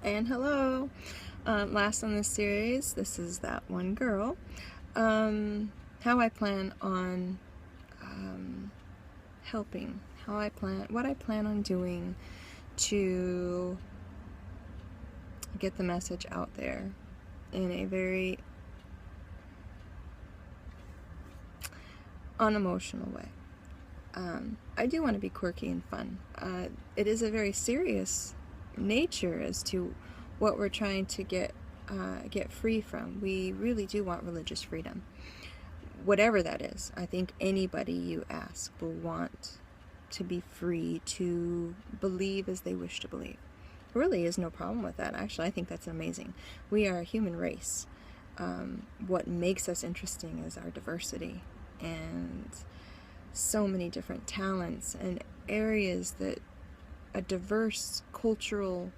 And hello. Last on this series, this is that one girl. How I plan on helping, what I plan on doing to get the message out there in a very unemotional way. I do want to be quirky and fun. It is a very serious nature as to what we're trying to get free from. We really do want religious freedom, whatever that is. I think anybody you ask will want to be free to believe as they wish to believe. There really is no problem with that. Actually, I think that's amazing. We are a human race. What makes us interesting is our diversity and so many different talents and areas that a diverse cultural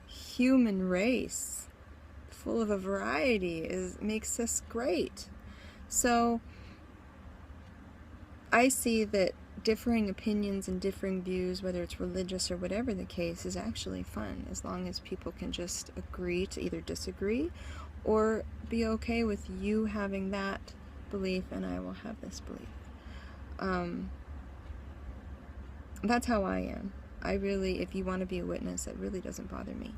human race full of a variety makes us great. So I see that differing opinions and differing views, whether it's religious or whatever the case, is actually fun, as long as people can just agree to either disagree or be okay with you having that belief and I will have this belief. That's how I am. I really, if you want to be a witness, it really doesn't bother me.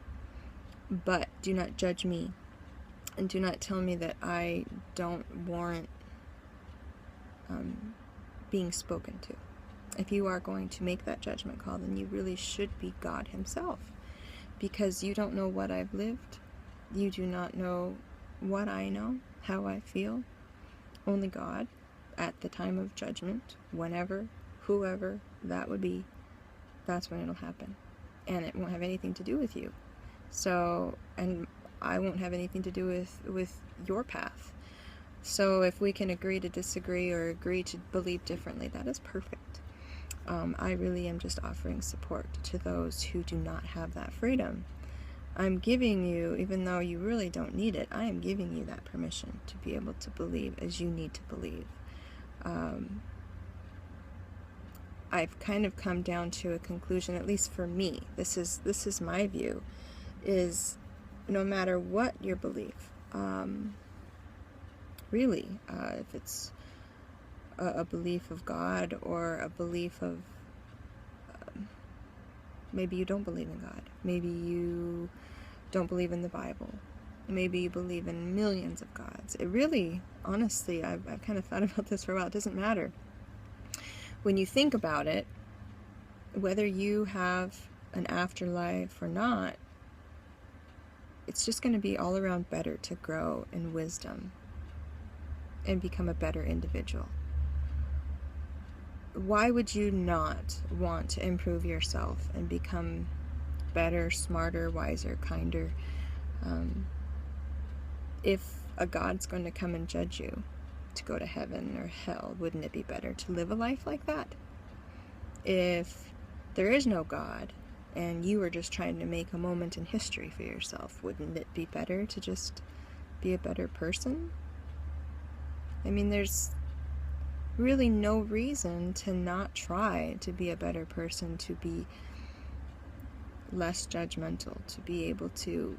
But do not judge me, and do not tell me that I don't warrant being spoken to. If you are going to make that judgment call, then you really should be God Himself, because you don't know what I've lived. You do not know what I know, how I feel. Only God, at the time of judgment, whenever, whoever that would be, that's when it'll happen. And it won't have anything to do with you. So, and I won't have anything to do with your path. So if we can agree to disagree or agree to believe differently, that is perfect. I really am just offering support to those who do not have that freedom. I'm giving you, even though you really don't need it, I am giving you that permission to be able to believe as you need to believe. I've kind of come down to a conclusion, at least for me, this is my view, is no matter what your belief, really, if it's a belief of God or a belief of, maybe you don't believe in God, maybe you don't believe in the Bible, maybe you believe in millions of gods. It really, honestly, I've kind of thought about this for a while, it doesn't matter. When you think about it, whether you have an afterlife or not, it's just going to be all around better to grow in wisdom and become a better individual. Why would you not want to improve yourself and become better, smarter, wiser, kinder? If a God's going to come and judge you to go to heaven or hell, wouldn't it be better to live a life like that? If there is no God and you are just trying to make a moment in history for yourself, wouldn't it be better to just be a better person? I mean, there's really no reason to not try to be a better person, to be less judgmental, to be able to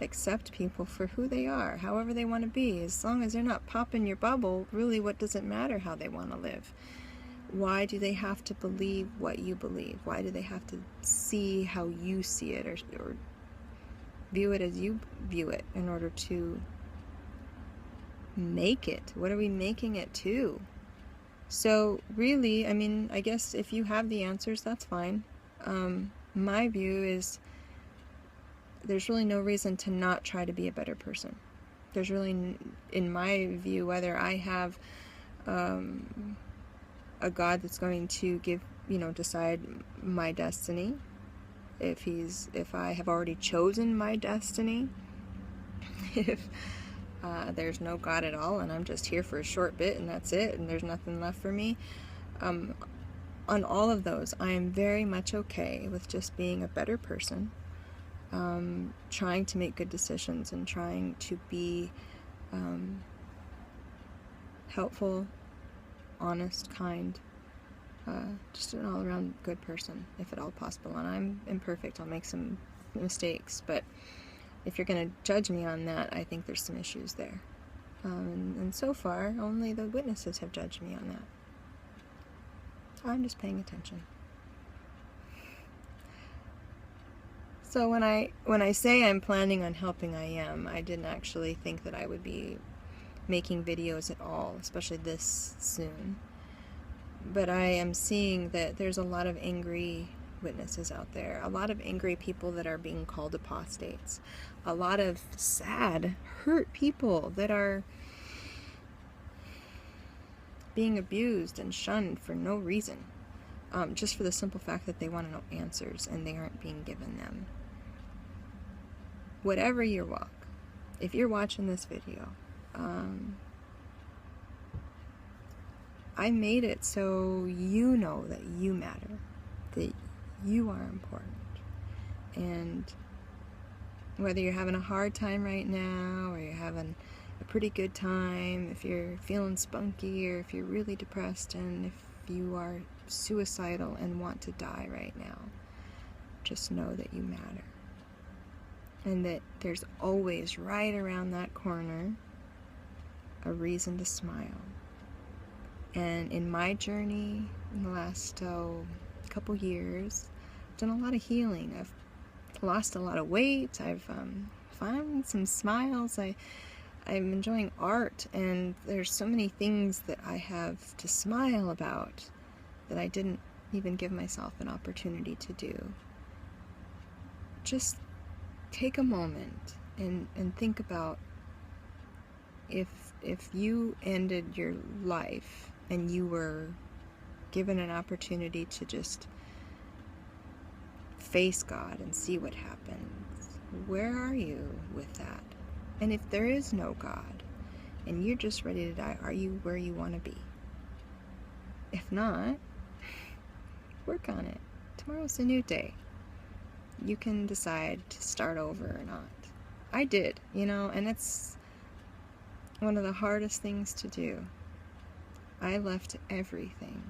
accept people for who they are, however they want to be. As long as they're not popping your bubble, really, what does it matter how they want to live? Why do they have to believe what you believe? Why do they have to see how you see it, or view it as you view it in order to make it? What are we making it to? So really, I mean, I guess if you have the answers, that's fine. My view is there's really no reason to not try to be a better person. There's really, in my view, whether I have a God that's going to decide my destiny, if I have already chosen my destiny, if there's no God at all and I'm just here for a short bit and that's it and there's nothing left for me, on all of those I am very much okay with just being a better person, trying to make good decisions and trying to be helpful, honest, kind, Just an all-around good person, if at all possible. And I'm imperfect. I'll make some mistakes, but if you're going to judge me on that, I think there's some issues there. And so far, only the witnesses have judged me on that. I'm just paying attention. So when I say I'm planning on helping, I didn't actually think that I would be making videos at all, especially this soon. But I am seeing that there's a lot of angry witnesses out there, a lot of angry people that are being called apostates, a lot of sad, hurt people that are being abused and shunned for no reason, just for the simple fact that they want to know answers and they aren't being given them. Whatever your walk, if you're watching this video, I made it so you know that you matter, that you are important. And whether you're having a hard time right now or you're having a pretty good time, if you're feeling spunky or if you're really depressed and if you are suicidal and want to die right now, just know that you matter. And that there's always right around that corner a reason to smile. And in my journey in the last couple years, I've done a lot of healing. I've lost a lot of weight. I've found some smiles. I'm enjoying art, and there's so many things that I have to smile about that I didn't even give myself an opportunity to do. Just take a moment and think about if you ended your life and you were given an opportunity to just face God and see what happens, where are you with that? And if there is no God and you're just ready to die, are you where you want to be? If not, work on it. Tomorrow's a new day. You can decide to start over or not. I did, and it's one of the hardest things to do. I left everything.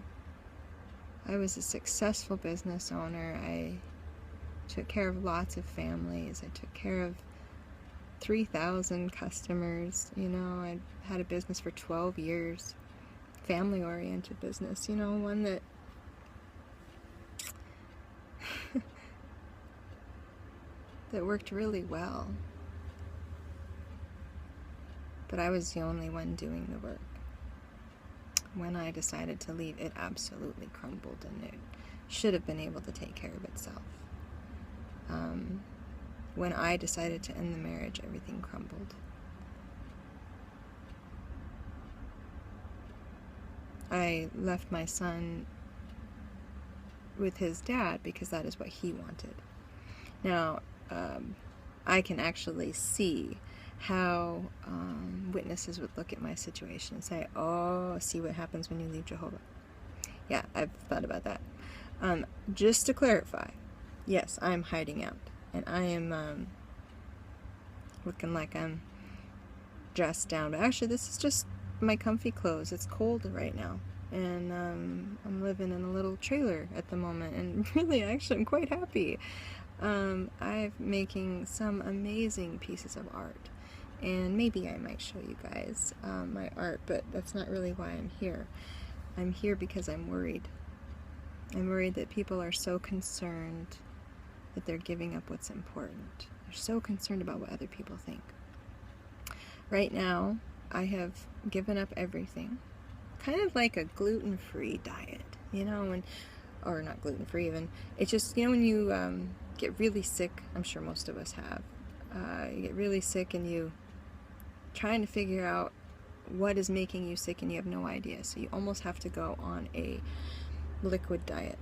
I was a successful business owner. I took care of lots of families. I took care of 3,000 customers. I had a business for 12 years. Family-oriented business, one that that worked really well. But I was the only one doing the work. When I decided to leave, it absolutely crumbled, and it should have been able to take care of itself. When I decided to end the marriage, everything crumbled. I left my son with his dad because that is what he wanted. Now, I can actually see how witnesses would look at my situation and say, oh, see what happens when you leave Jehovah. Yeah, I've thought about that. Just to clarify, yes, I'm hiding out, and I am looking like I'm dressed down, but actually this is just my comfy clothes. It's cold right now, and I'm living in a little trailer at the moment, and really, actually, I'm quite happy. I'm making some amazing pieces of art, and maybe I might show you guys my art, but that's not really why I'm here. I'm here because I'm worried. I'm worried that people are so concerned that they're giving up what's important. They're so concerned about what other people think. Right now, I have given up everything, kind of like a gluten-free diet, or not gluten-free even. It's just, when you get really sick, I'm sure most of us have, you get really sick and you trying to figure out what is making you sick and you have no idea, so you almost have to go on a liquid diet,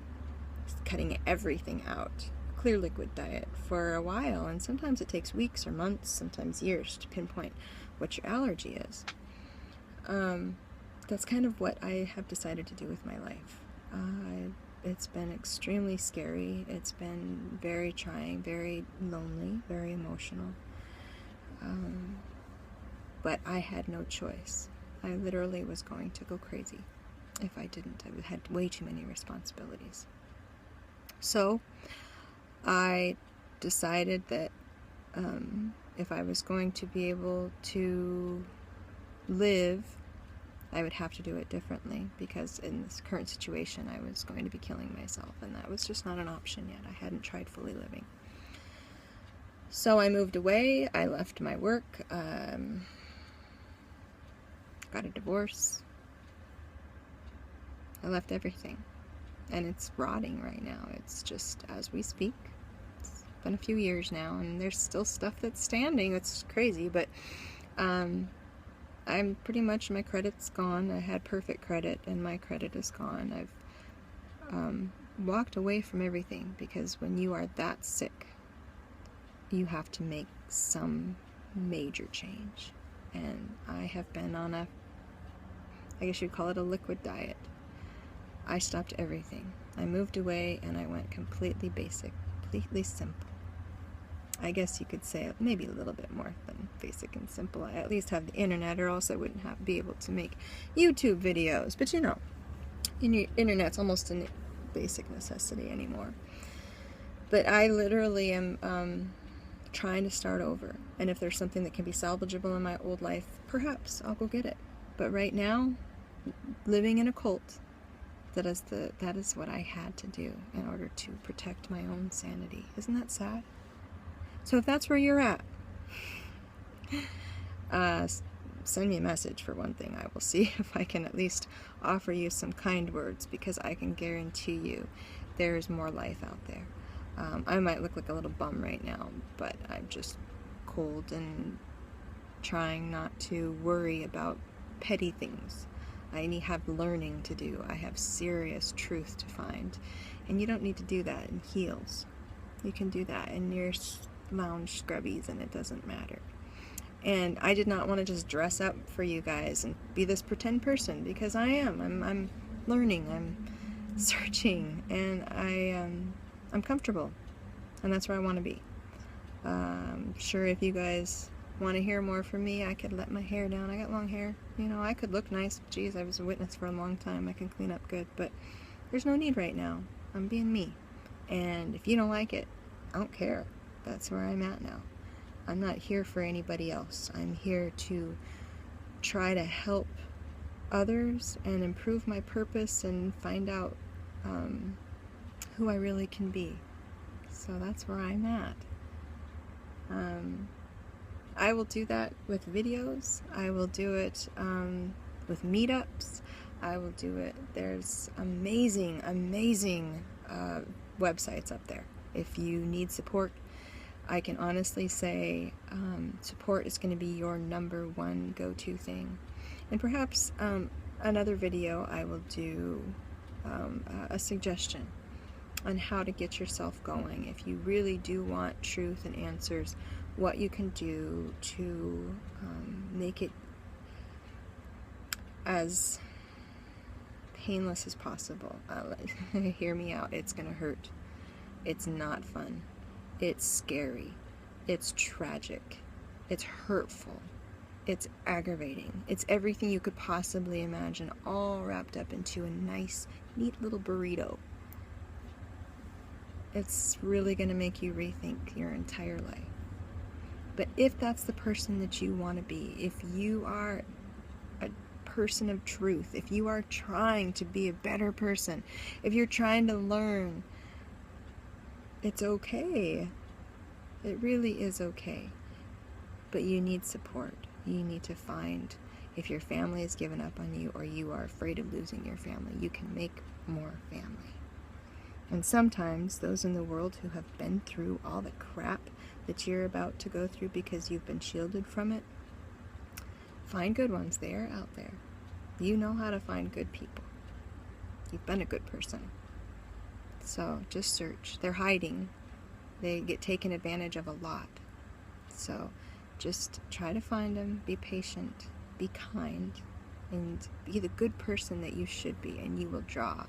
cutting everything out, clear liquid diet for a while, and sometimes it takes weeks or months, sometimes years to pinpoint what your allergy is. That's kind of what I have decided to do with my life. It's been extremely scary. It's been very trying, very lonely, very emotional. But I had no choice. I literally was going to go crazy. if I didn't. I had way too many responsibilities. So I decided that if I was going to be able to live, I would have to do it differently, because in this current situation I was going to be killing myself, and that was just not an option yet. I hadn't tried fully living. So I moved away. I left my work, got a divorce. I left everything, and it's rotting right now. It's just as we speak. It's been a few years now, and there's still stuff that's standing. It's crazy, but I'm pretty much, my credit's gone. I had perfect credit, and my credit is gone. I've walked away from everything, because when you are that sick, you have to make some major change. And I have been on a, I guess you'd call it a liquid diet. I stopped everything. I moved away, and I went completely basic, completely simple. I guess you could say maybe a little bit more than basic and simple. I at least have the internet, or else I wouldn't be able to make YouTube videos. But you know, internet's almost a basic necessity anymore. But I literally am trying to start over. And if there's something that can be salvageable in my old life, perhaps I'll go get it. But right now, living in a cult, that is what I had to do in order to protect my own sanity. Isn't that sad? So if that's where you're at, send me a message for one thing. I will see if I can at least offer you some kind words, because I can guarantee you there's more life out there. I might look like a little bum right now, but I'm just cold and trying not to worry about petty things. I have learning to do. I have serious truth to find. And you don't need to do that in heels. You can do that in your lounge scrubbies, and it doesn't matter. And I did not want to just dress up for you guys and be this pretend person, because I am. I'm learning. I'm searching, and I'm comfortable. And that's where I want to be. Sure, if you guys want to hear more from me, I could let my hair down. I got long hair. You know, I could look nice. Geez, I was a witness for a long time. I can clean up good. But there's no need right now. I'm being me. And if you don't like it, I don't care. That's where I'm at now. I'm not here for anybody else. I'm here to try to help others and improve my purpose and find out who I really can be. So that's where I'm at. I will do that with videos. I will do it with meetups. I will do it. There's amazing websites up there. If you need support, I can honestly say support is going to be your number one go-to thing. And perhaps another video I will do a suggestion on how to get yourself going. If you really do want truth and answers, what you can do to make it as painless as possible. Hear me out. It's going to hurt. It's not fun. It's scary. It's tragic. It's hurtful. It's aggravating. It's everything you could possibly imagine, all wrapped up into a nice, neat little burrito. It's really going to make you rethink your entire life. But if that's the person that you want to be, if you are a person of truth, if you are trying to be a better person, if you're trying to learn, it's okay. It really is okay. But you need support. You need to find, if your family has given up on you or you are afraid of losing your family, you can make more family. And sometimes those in the world who have been through all the crap that you're about to go through because you've been shielded from it, find good ones. They are out there. You know how to find good people. You've been a good person. So just search. They're hiding. They get taken advantage of a lot. So just try to find them. Be patient. Be kind. And be the good person that you should be. And you will draw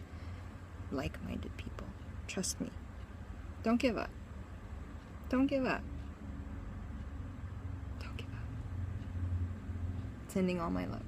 like-minded people. Trust me. Don't give up. Don't give up. Don't give up. Sending all my love.